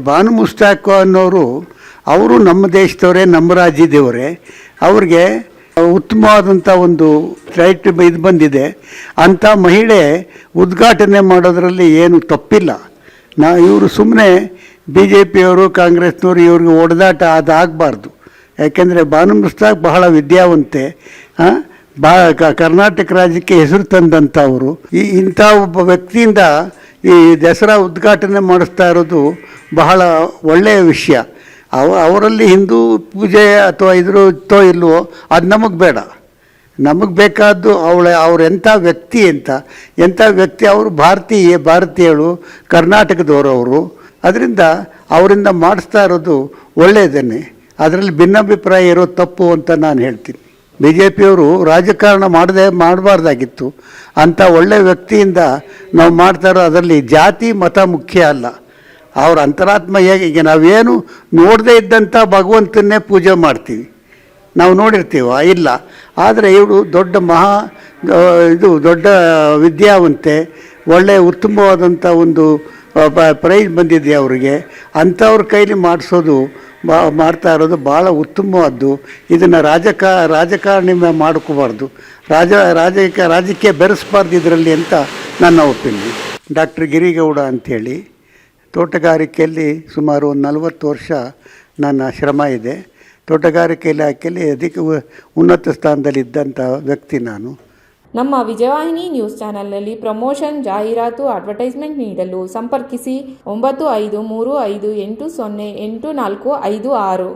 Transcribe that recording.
ಬಾನು ಮುಸ್ತಾಕ್ ಅನ್ನೋರು ಅವರು ನಮ್ಮ ದೇಶದವರೇ, ನಮ್ಮ ರಾಜ್ಯದವರೇ. ಅವ್ರಿಗೆ ಉತ್ತಮವಾದಂಥ ಒಂದು ಫ್ಲೈಟ್ ಇದು ಬಂದಿದೆ. ಅಂಥ ಮಹಿಳೆ ಉದ್ಘಾಟನೆ ಮಾಡೋದರಲ್ಲಿ ಏನು ತಪ್ಪಿಲ್ಲ. ಇವರು ಸುಮ್ಮನೆ ಬಿ ಜೆ ಪಿಯವರು, ಕಾಂಗ್ರೆಸ್ನವರು ಇವ್ರಿಗೆ ಹೊಡೆದಾಟ ಅದಾಗಬಾರ್ದು. ಯಾಕೆಂದರೆ ಬಾನು ಮುಸ್ತಾಕ್ ಬಹಳ ವಿದ್ಯಾವಂತೆ, ಕರ್ನಾಟಕ ರಾಜ್ಯಕ್ಕೆ ಹೆಸರು ತಂದಂಥವರು. ಇಂಥ ಒಬ್ಬ ವ್ಯಕ್ತಿಯಿಂದ ಈ ದಸರಾ ಉದ್ಘಾಟನೆ ಮಾಡಿಸ್ತಾ ಇರೋದು ಬಹಳ ಒಳ್ಳೆಯ ವಿಷಯ. ಅವರಲ್ಲಿ ಹಿಂದೂ ಪೂಜೆ ಅಥವಾ ಇತ್ತೋ ಇಲ್ವೋ ಅದು ನಮಗೆ ಬೇಡ. ನಮಗೆ ಬೇಕಾದ್ದು ಅವ್ರು ಎಂಥ ವ್ಯಕ್ತಿ ಎಂಥ ವ್ಯಕ್ತಿ. ಅವರು ಭಾರತೀಯಳು, ಕರ್ನಾಟಕದವರು ಅವರು. ಅದರಿಂದ ಅವರಿಂದ ಮಾಡಿಸ್ತಾ ಇರೋದು ಒಳ್ಳೆಯದನ್ನೇ. ಅದರಲ್ಲಿ ಭಿನ್ನಾಭಿಪ್ರಾಯ ಇರೋ ತಪ್ಪು ಅಂತ ನಾನು ಹೇಳ್ತೀನಿ. ಬಿ ಜೆ ಪಿಯವರು ರಾಜಕಾರಣ ಮಾಡಬಾರ್ದಾಗಿತ್ತು. ಅಂಥ ಒಳ್ಳೆಯ ವ್ಯಕ್ತಿಯಿಂದ ನಾವು ಮಾಡ್ತಾ ಇರೋ ಅದರಲ್ಲಿ ಜಾತಿ ಮತ ಮುಖ್ಯ ಅಲ್ಲ. ಅವ್ರ ಅಂತರಾತ್ಮ ಹೇಗೆ, ಈಗ ನಾವೇನು ನೋಡದೇ ಇದ್ದಂಥ ಭಗವಂತನ್ನೇ ಪೂಜೆ ಮಾಡ್ತೀವಿ, ನಾವು ನೋಡಿರ್ತೀವ ಇಲ್ಲ. ಆದರೆ ಇವರು ದೊಡ್ಡ ವಿದ್ಯಾವಂತೆ, ಒಳ್ಳೆಯ ಉತ್ತಮವಾದಂಥ ಒಂದು ಪ್ರೈಸ್ ಬಂದಿದೆ ಅವರಿಗೆ. ಅಂಥವ್ರ ಕೈಲಿ ಮಾಡ್ತಾ ಇರೋದು ಭಾಳ ಉತ್ತಮವಾದ್ದು. ಇದನ್ನು ರಾಜಕಾರಣಿ ಮಾಡ್ಕೋಬಾರ್ದು, ರಾಜ್ಯಕ್ಕೆ ಬೆರೆಸಬಾರ್ದು ಇದರಲ್ಲಿ ಅಂತ ನನ್ನ ಒಪಿನಿಯನ್. ಡಾಕ್ಟರ್ ಗಿರಿಗೌಡ ಅಂಥೇಳಿ, ತೋಟಗಾರಿಕೆಯಲ್ಲಿ ಸುಮಾರು ಒಂದು 40 ವರ್ಷ ನನ್ನ ಶ್ರಮ ಇದೆ. ತೋಟಗಾರಿಕೆ ಇಲಾಖೆಯಲ್ಲಿ ಅಧಿಕ ಉನ್ನತ ಸ್ಥಾನದಲ್ಲಿದ್ದಂಥ ವ್ಯಕ್ತಿ ನಾನು. ನಮ್ಮ ವಿಜಯವಾಹಿನಿ ನ್ಯೂಸ್ ಚಾನೆಲ್ನಲ್ಲಿ ಪ್ರಮೋಷನ್, ಜಾಹೀರಾತು, ಅಡ್ವರ್ಟೈಸ್ಮೆಂಟ್ ನೀಡಲು ಸಂಪರ್ಕಿಸಿ 9535808456.